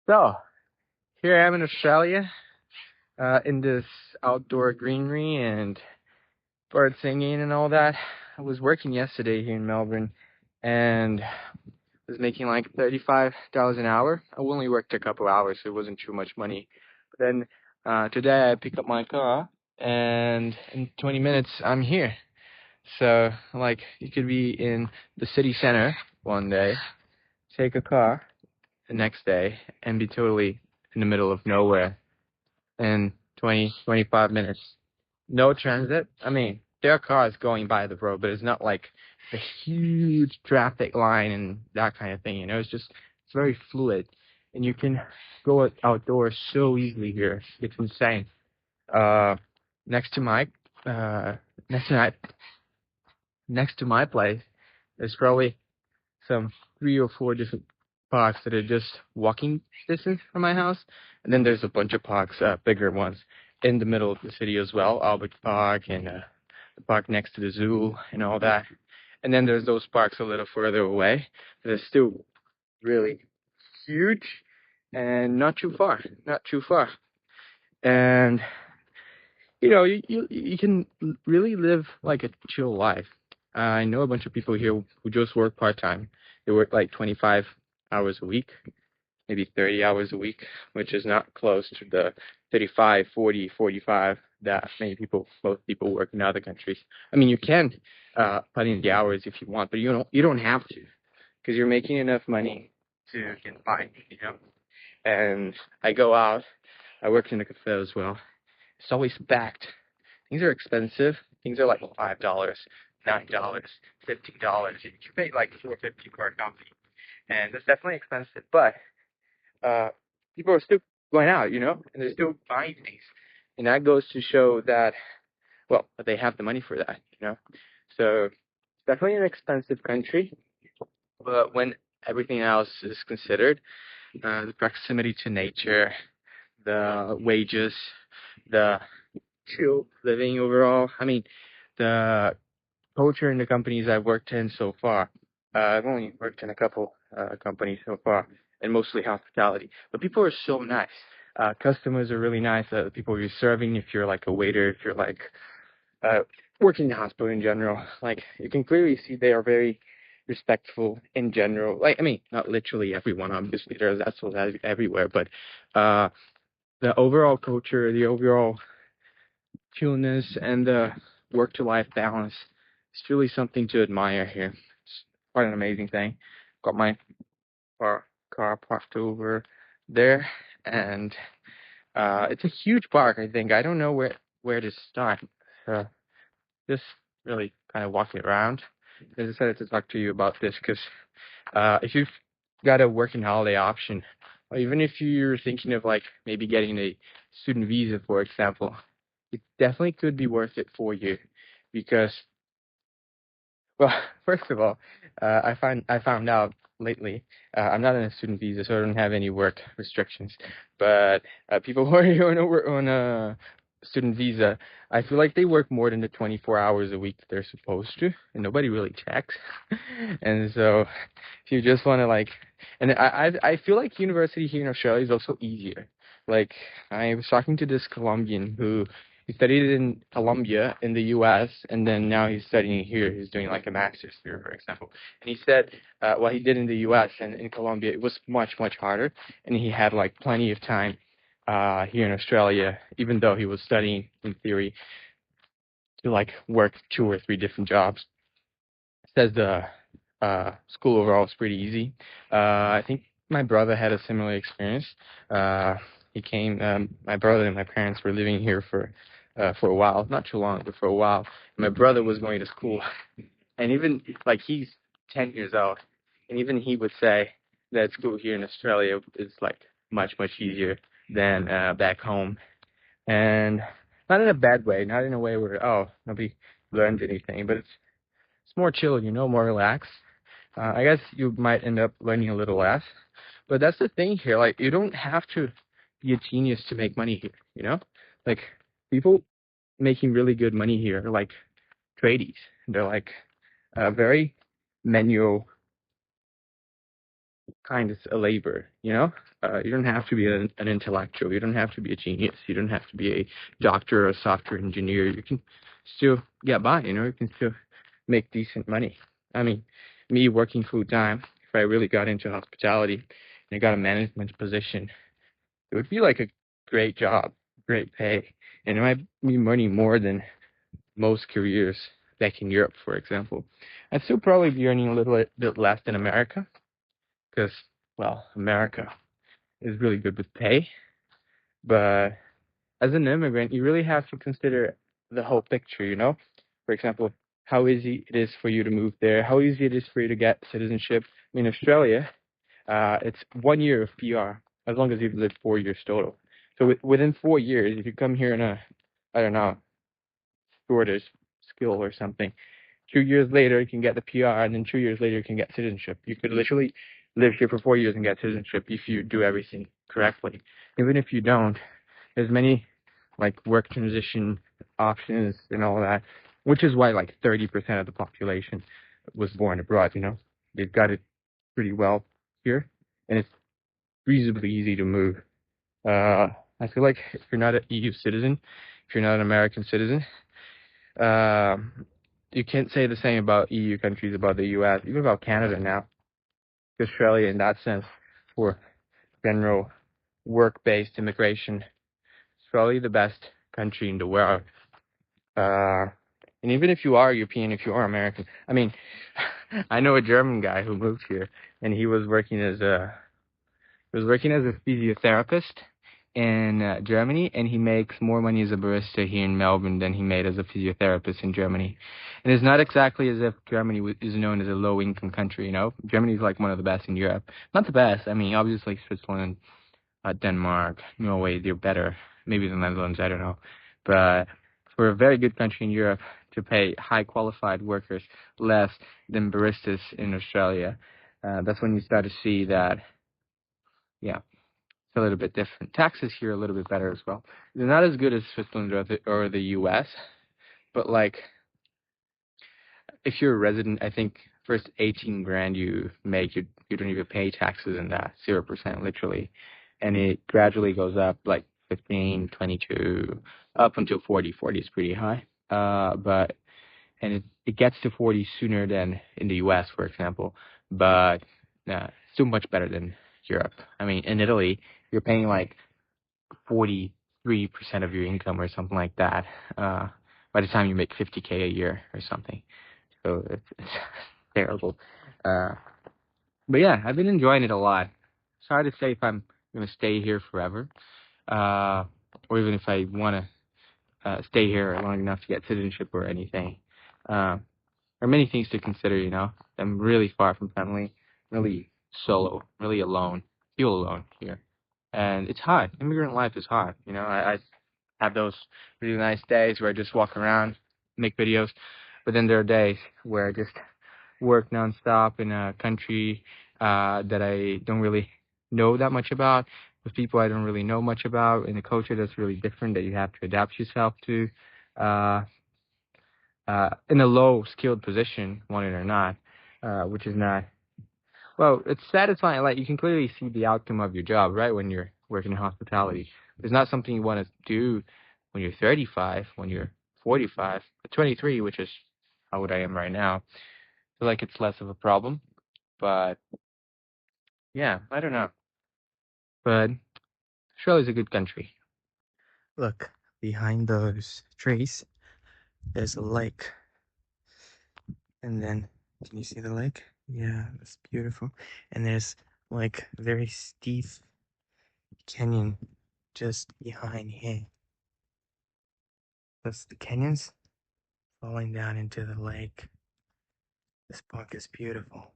So, here I am in Australia, in this outdoor greenery and bird singing and all that. I was working yesterday here in Melbourne and was making like $35 an hour. I only worked a couple hours, so it wasn't too much money. But then today I pick up my car and in 20 minutes I'm here. So, like, you could be in the city center one day, take a car the next day, and be totally in the middle of nowhere in 20, 25 minutes. No transit. I mean, there are cars going by the road, but it's not like a huge traffic line and that kind of thing. It's very fluid, and you can go outdoors so easily here. It's insane. Uh, next to my, uh, next to my, next to my place, there's probably some 3 or 4 different parks that are just walking distance from my house. And then there's a bunch of parks, bigger ones, in the middle of the city as well. Albert Park and the park next to the zoo and all that. And then there's those parks a little further away that are still really huge and not too far. Not too far. And you can really live like a chill life. I know a bunch of people here who just work part-time. They work like 25 hours a week, maybe 30 hours a week, which is not close to the 35, 40, 45 that most people work in other countries. I mean, you can put in the hours if you want, but you don't have to, because you're making enough money to get by, And I go out, I work in a cafe as well. It's always packed. Things are expensive. Things are like $5, $9, $15. You pay like $4.50 for a coffee, and that's definitely expensive. But uh, people are still going out, and they're still buying things, and that goes to show that they have the money for that. So it's definitely an expensive country, but when everything else is considered, the proximity to nature, the wages, the chill living overall. I mean, the culture in the companies I've worked in so far. I've only worked in a couple companies so far, and mostly hospitality. But people are so nice. Customers are really nice. The people you're serving, if you're like a waiter, if you're like uh, working in the hospital in general, like you can clearly see they are very respectful in general. Like, I mean, not literally everyone, obviously, there's assholes everywhere, but uh, the overall culture, the overall chillness, and the work to life balance. It's really something to admire here. It's quite an amazing thing. Got my car parked over there, and it's a huge park. I think I don't know where to start. Uh, just really kind of walking around. I decided to talk to you about this because if you've got a working holiday option, or even if you're thinking of like maybe getting a student visa, for example, it definitely could be worth it for you because, well, first of all, I found out lately I'm not on a student visa, so I don't have any work restrictions. But people who are on a student visa, I feel like they work more than the 24 hours a week that they're supposed to, and nobody really checks. And so, if you just want to like, and I feel like university here in Australia is also easier. Like I was talking to this Colombian who he studied in Colombia in the U.S. and then now he's studying here. He's doing like a master's here, for example. And he said what he did in the U.S. and in Colombia, it was much, much harder. And he had like plenty of time here in Australia, even though he was studying in theory to like work 2 or 3 different jobs. Says the school overall is pretty easy. I think my brother had a similar experience. My brother and my parents were living here for a while, not too long, but for a while. My brother was going to school, and even like he's 10 years old, and even he would say that school here in Australia is like much much easier than back home, and not in a bad way, not in a way where nobody learned anything, but it's more chill, more relaxed. I guess you might end up learning a little less, but that's the thing here. Like, you don't have to be a genius to make money here. Like, people making really good money here are like tradies. They're like very manual kind of a labor, you know? You don't have to be an intellectual. You don't have to be a genius. You don't have to be a doctor or a software engineer. You can still get by, you know? You can still make decent money. I mean, me working full time, if I really got into hospitality and I got a management position, it would be like a great job, great pay, and it might be money more than most careers back in Europe, for example. I'd still probably be earning a little bit less than America because, well, America is really good with pay. But as an immigrant, you really have to consider the whole picture, you know? For example, how easy it is for you to move there, how easy it is for you to get citizenship. In Australia, it's 1 year of PR, as long as you've lived 4 years total. So within 4 years, if you come here in a, I don't know, shortage skill or something, 2 years later you can get the PR, and then 2 years later you can get citizenship. You could literally live here for 4 years and get citizenship if you do everything correctly. Even if you don't, there's many like work transition options and all that, which is why like 30% of the population was born abroad. You know, they've got it pretty well here, and it's reasonably easy to move. I feel like if you're not an EU citizen, if you're not an American citizen, uh, you can't say the same about EU countries, about the US, even about Canada now. Australia, in that sense, for general work-based immigration, it's probably the best country in the world. Uh, and even if you are European, if you are American, I mean, I know a German guy who moved here, and he was working as a physiotherapist in Germany, and he makes more money as a barista here in Melbourne than he made as a physiotherapist in Germany. And it's not exactly as if Germany is known as a low-income country, you know? Germany is like one of the best in Europe. Not the best. I mean, obviously Switzerland, Denmark, Norway, they're better. Maybe the Netherlands, I don't know. But for a very good country in Europe to pay high-qualified workers less than baristas in Australia, that's when you start to see that, yeah, a little bit different. Taxes here are a little bit better as well. They're not as good as Switzerland or the US, but like if you're a resident, I think first 18 grand you make, you don't even pay taxes in that, 0% literally, and it gradually goes up like 15, 22, up until 40. 40 is pretty high. But and it gets to 40 sooner than in the US, for example, but still much better than Europe. I mean, in Italy, you're paying like 43% of your income or something like that by the time you make 50K a year or something. So it's terrible. Uh, but yeah, I've been enjoying it a lot. It's hard to say if I'm going to stay here forever, or even if I want to stay here long enough to get citizenship or anything. There are many things to consider, you know. I'm really far from family, really solo, really alone, feel alone here. And it's hard. Immigrant life is hard. You know, I have those really nice days where I just walk around, make videos, but then there are days where I just work nonstop in a country that I don't really know that much about, with people I don't really know much about, in a culture that's really different that you have to adapt yourself to, uh, in a low-skilled position, want it or not, which is not, well, it's satisfying. Like, you can clearly see the outcome of your job, right, when you're working in hospitality. It's not something you want to do when you're 35, when you're 45, but 23, which is how old I am right now. I feel like it's less of a problem, but yeah, I don't know. But Australia's a good country. Look, behind those trees, there's a lake. And then, can you see the lake? Yeah, it's beautiful. And there's like a very steep canyon just behind here. That's the canyons falling down into the lake. This park is beautiful.